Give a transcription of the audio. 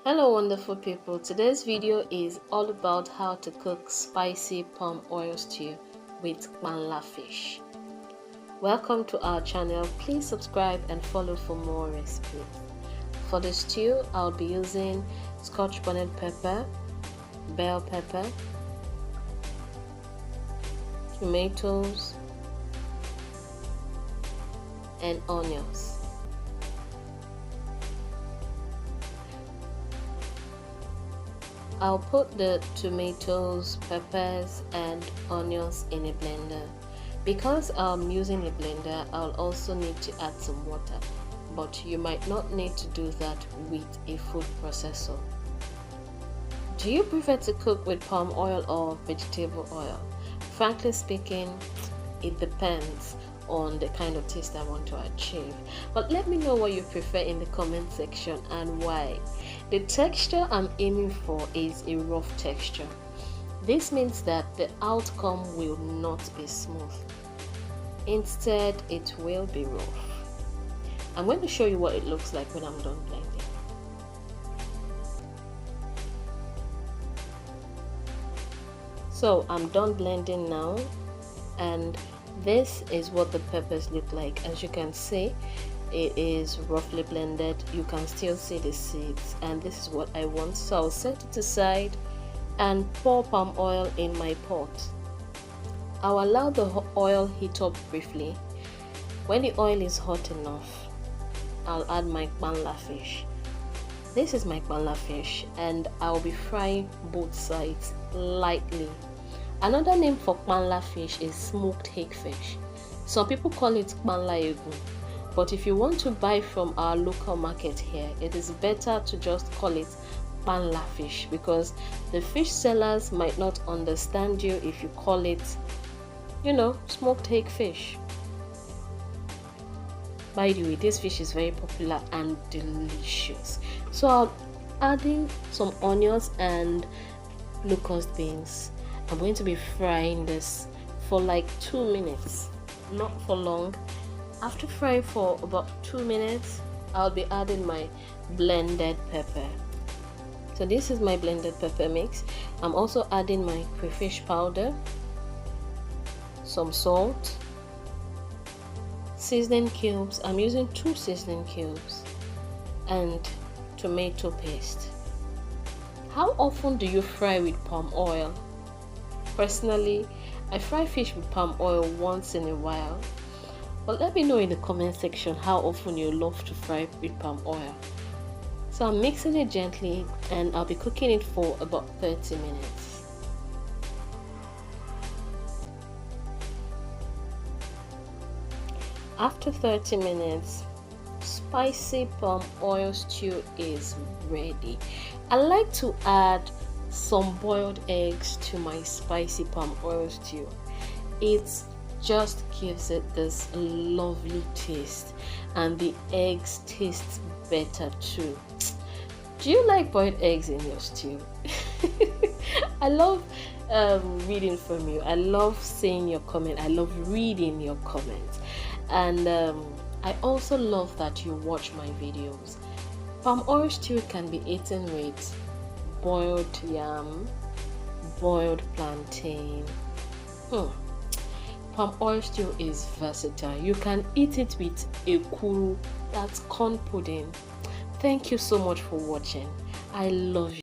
Hello wonderful people, today's video is all about how to cook spicy palm oil stew with panla fish. Welcome to our channel. Please subscribe and follow for more recipes. For the stew, I'll be using scotch bonnet pepper, bell pepper, tomatoes and onions. I'll put the tomatoes, peppers and onions in a blender. Because I'm using a blender, I'll also need to add some water, but you might not need to do that with a food processor. Do you prefer to cook with palm oil or vegetable oil? Frankly speaking, it depends on the kind of taste I want to achieve, but let me know what you prefer in the comment section and why. The texture I'm aiming for is a rough texture. This means that the outcome will not be smooth. Instead, it will be rough. I'm going to show you what it looks like when I'm done blending. So I'm done blending now, and this is what the peppers look like. As you can see, it is roughly blended. You can still see the seeds, and this is what I want. So I'll set it aside and pour palm oil in my pot. I'll allow the oil heat up briefly. When the oil is hot enough, I'll add my panla fish. This is my panla fish, and I'll be frying both sides lightly. Another name for panla fish is smoked hagfish. Some people call it panla egu, but if you want to buy from our local market here, it is better to just call it panla fish, because the fish sellers might not understand you if you call it, smoked hagfish. By the way, this fish is very popular and delicious. So I'm adding some onions and locust beans. I'm going to be frying this for like 2 minutes, not for long. After frying for about 2 minutes, I'll be adding my blended pepper. So this is my blended pepper mix. I'm also adding my crayfish powder, some salt, seasoning cubes. I'm using 2 seasoning cubes, and tomato paste. How often do you fry with palm oil? Personally, I fry fish with palm oil once in a while, but let me know in the comment section how often you love to fry with palm oil. So I'm mixing it gently, and I'll be cooking it for about 30 minutes. After 30 minutes, spicy palm oil stew is ready. I like to add some boiled eggs to my spicy palm oil stew. It just gives it this lovely taste, and the eggs taste better too. Do you like boiled eggs in your stew? I love reading from you. I love seeing your comment. I love reading your comments, and I also love that you watch my videos. Palm oil stew can be eaten with boiled yam, boiled plantain. Palm oil stew is versatile. You can eat it with ekuru, that's corn pudding. Thank you so much for watching. I love you.